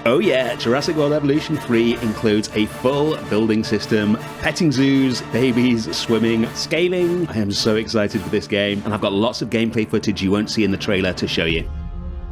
Oh yeah, Jurassic World Evolution 3 includes a full building system, petting zoos, babies, swimming, scaling. I am so excited for this game, and I've got lots of gameplay footage you won't see in the trailer to show you.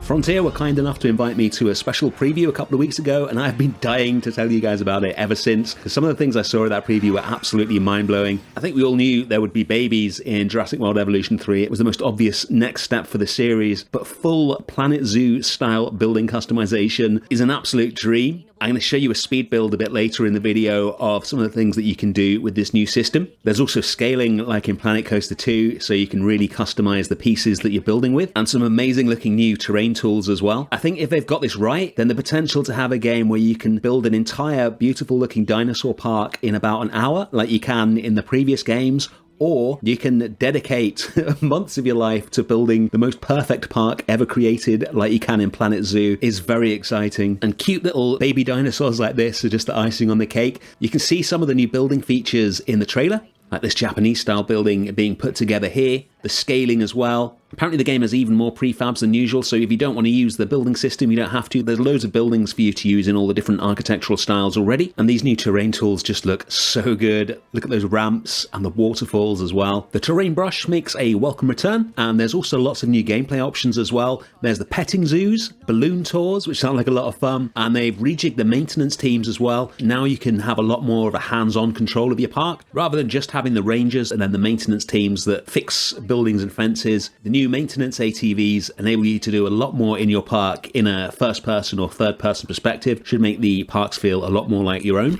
Frontier were kind enough to invite me to a special preview a couple of weeks ago, and I've been dying to tell you guys about it ever since, because some of the things I saw at that preview were absolutely mind-blowing. I think we all knew there would be babies in Jurassic World Evolution 3. It was the most obvious next step for the series, but full Planet Zoo style building customization is an absolute dream. I'm going to show you a speed build a bit later in the video of some of the things that you can do with this new system. There's also scaling like in Planet Coaster 2, so you can really customize the pieces that you're building with, and some amazing looking new terrain tools as well. I think if they've got this right, then the potential to have a game where you can build an entire beautiful looking dinosaur park in about an hour, like you can in the previous games, or you can dedicate months of your life to building the most perfect park ever created like you can in Planet Zoo, is very exciting. And cute little baby dinosaurs like this are just the icing on the cake. You can see some of the new building features in the trailer, like this Japanese style building being put together here, the scaling as well. Apparently the game has even more prefabs than usual, so if you don't want to use the building system, you don't have to. There's loads of buildings for you to use in all the different architectural styles already, and these new terrain tools just look so good. Look at those ramps and the waterfalls as well. The terrain brush makes a welcome return, and there's also lots of new gameplay options as well. There's the petting zoos, balloon tours, which sound like a lot of fun, and they've rejigged the maintenance teams as well. Now you can have a lot more of a hands-on control of your park, rather than just having the rangers and then the maintenance teams that fix buildings and fences. The new maintenance ATVs enable you to do a lot more in your park in a first-person or third-person perspective. Should make the parks feel a lot more like your own.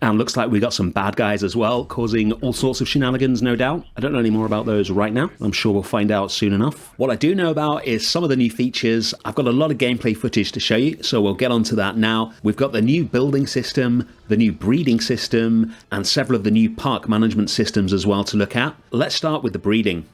And looks like we got some bad guys as well, causing all sorts of shenanigans, no doubt. I don't know any more about those right now. I'm sure we'll find out soon enough. What I do know about is some of the new features. I've got a lot of gameplay footage to show you, so we'll get onto that now. We've got the new building system, the new breeding system, and several of the new park management systems as well to look at. Let's start with the breeding.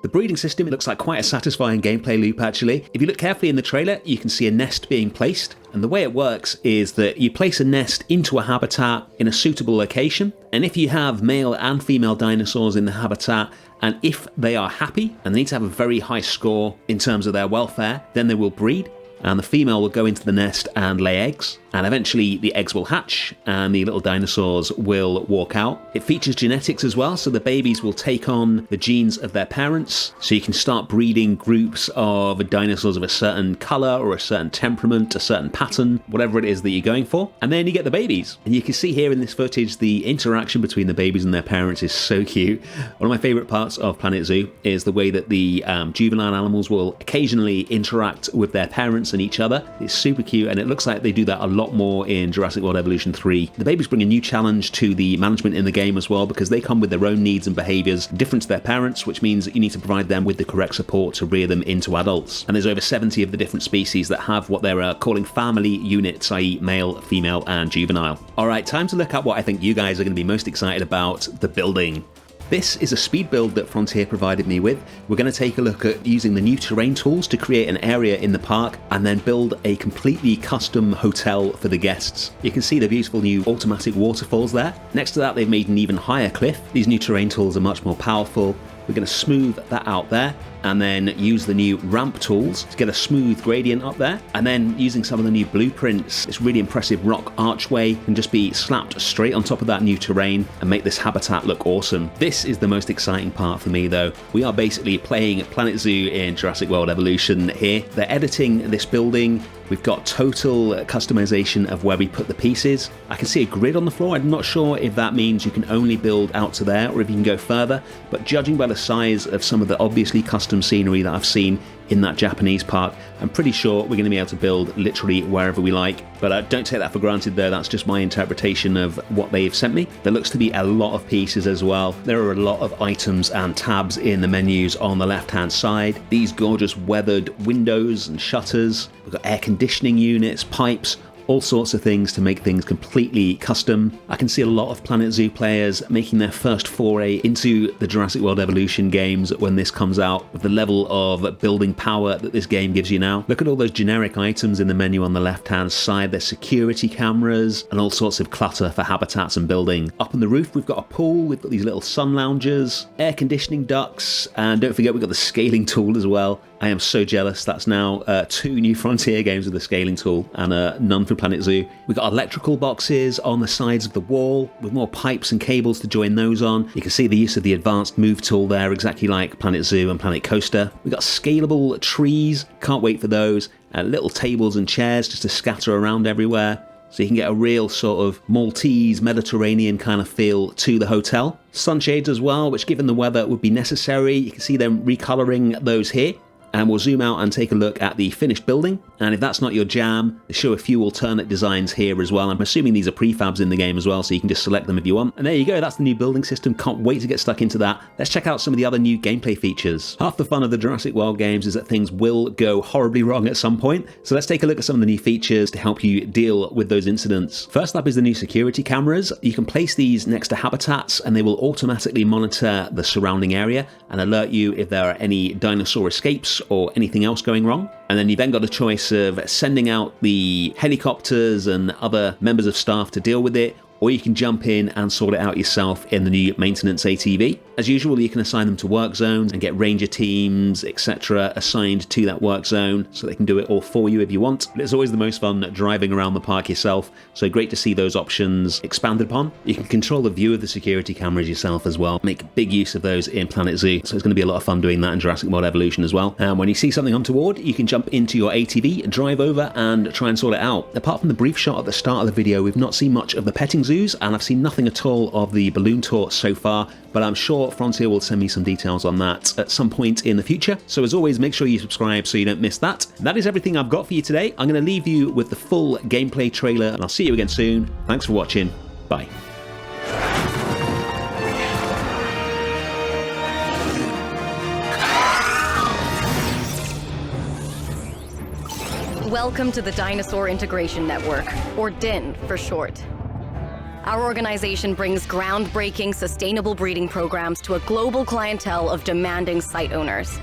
The breeding system, it looks like quite a satisfying gameplay loop actually. If you look carefully in the trailer, you can see a nest being placed. And the way it works is that you place a nest into a habitat in a suitable location. And if you have male and female dinosaurs in the habitat, and if they are happy and they need to have a very high score in terms of their welfare, then they will breed. And the female will go into the nest and lay eggs, and eventually the eggs will hatch and the little dinosaurs will walk out. It features genetics as well, so the babies will take on the genes of their parents, so you can start breeding groups of dinosaurs of a certain colour or a certain temperament, a certain pattern, whatever it is that you're going for, and then you get the babies. And you can see here in this footage the interaction between the babies and their parents is so cute. One of my favourite parts of Planet Zoo is the way that the juvenile animals will occasionally interact with their parents and each other. It's super cute, and it looks like they do that a lot more in Jurassic World Evolution 3. The babies bring a new challenge to the management in the game as well, because they come with their own needs and behaviours different to their parents, which means that you need to provide them with the correct support to rear them into adults. And there's over 70 of the different species that have what they're calling family units, i.e. male, female and juvenile. Alright, time to look at what I think you guys are going to be most excited about, the building. This is a speed build that Frontier provided me with. We're going to take a look at using the new terrain tools to create an area in the park and then build a completely custom hotel for the guests. You can see the beautiful new automatic waterfalls there. Next to that, they've made an even higher cliff. These new terrain tools are much more powerful. We're going to smooth that out there and then use the new ramp tools to get a smooth gradient up there. And then using some of the new blueprints, this really impressive rock archway can just be slapped straight on top of that new terrain and make this habitat look awesome. This is the most exciting part for me though. We are basically playing Planet Zoo in Jurassic World Evolution here. They're editing this building. We've got total customization of where we put the pieces. I can see a grid on the floor. I'm not sure if that means you can only build out to there or if you can go further, but judging by the size of some of the obviously custom scenery that I've seen in that Japanese park, I'm pretty sure we're going to be able to build literally wherever we like. But don't take that for granted though, that's just my interpretation of what they've sent me. There looks to be a lot of pieces as well. There are a lot of items and tabs in the menus on the left hand side. These gorgeous weathered windows and shutters. We've got air conditioning units, pipes, all sorts of things to make things completely custom. I can see a lot of Planet Zoo players making their first foray into the Jurassic World Evolution games when this comes out, with the level of building power that this game gives you now. Look at all those generic items in the menu on the left-hand side. There's security cameras and all sorts of clutter for habitats and building. Up on the roof, we've got a pool. We've got these little sun loungers, air conditioning ducts, and don't forget we've got the scaling tool as well. I am so jealous. That's now 2 new Frontier games with the scaling tool and none for Planet Zoo. We've got electrical boxes on the sides of the wall with more pipes and cables to join those on. You can see the use of the advanced move tool there, exactly like Planet Zoo and Planet Coaster. We've got scalable trees. Can't wait for those. Little tables and chairs just to scatter around everywhere. So you can get a real sort of Maltese, Mediterranean kind of feel to the hotel. Sunshades as well, which given the weather would be necessary. You can see them recoloring those here. And we'll zoom out and take a look at the finished building. And if that's not your jam, they show a few alternate designs here as well. I'm assuming these are prefabs in the game as well, so you can just select them if you want. And there you go, that's the new building system. Can't wait to get stuck into that. Let's check out some of the other new gameplay features. Half the fun of the Jurassic World games is that things will go horribly wrong at some point. So let's take a look at some of the new features to help you deal with those incidents. First up is the new security cameras. You can place these next to habitats and they will automatically monitor the surrounding area and alert you if there are any dinosaur escapes or anything else going wrong. And then you've then got a choice of sending out the helicopters and other members of staff to deal with it, or you can jump in and sort it out yourself in the new maintenance ATV. As usual, you can assign them to work zones and get ranger teams, etc. assigned to that work zone so they can do it all for you if you want. But it's always the most fun driving around the park yourself, so great to see those options expanded upon. You can control the view of the security cameras yourself as well. Make big use of those in Planet Zoo, so it's going to be a lot of fun doing that in Jurassic World Evolution as well. And when you see something untoward, you can jump into your ATV, drive over and try and sort it out. Apart from the brief shot at the start of the video, we've not seen much of the petting zoos, and I've seen nothing at all of the balloon tour so far, but I'm sure Frontier will send me some details on that at some point in the future. So as always, make sure you subscribe so you don't miss that. That is everything I've got for you today. I'm going to leave you with the full gameplay trailer, and I'll see you again soon. Thanks for watching. Bye. Welcome to the Dinosaur Integration Network, or DIN for short. Our organization brings groundbreaking, sustainable breeding programs to a global clientele of demanding site owners.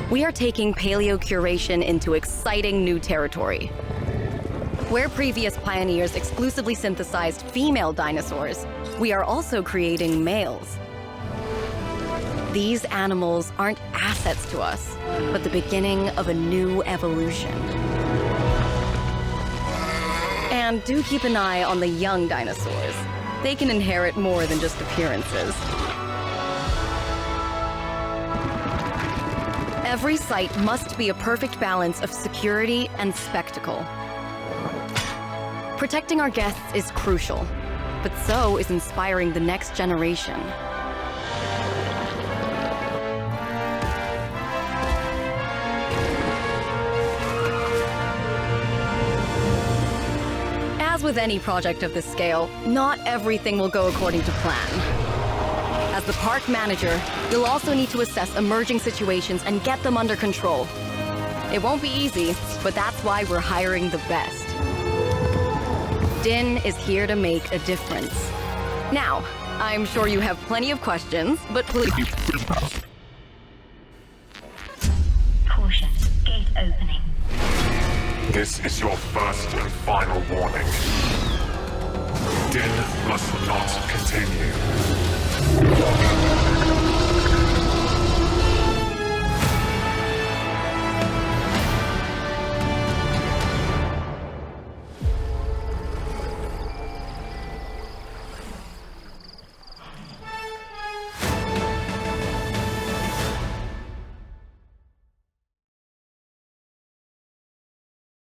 We are taking paleocuration into exciting new territory. Where previous pioneers exclusively synthesized female dinosaurs, we are also creating males. These animals aren't assets to us, but the beginning of a new evolution. And do keep an eye on the young dinosaurs. They can inherit more than just appearances. Every site must be a perfect balance of security and spectacle. Protecting our guests is crucial, but so is inspiring the next generation. As with any project of this scale, not everything will go according to plan. As the park manager, you'll also need to assess emerging situations and get them under control. It won't be easy, but that's why we're hiring the best. DIN is here to make a difference. Now, I'm sure you have plenty of questions, but please... Caution, gate opening. This is your first and final warning. DIN must not continue.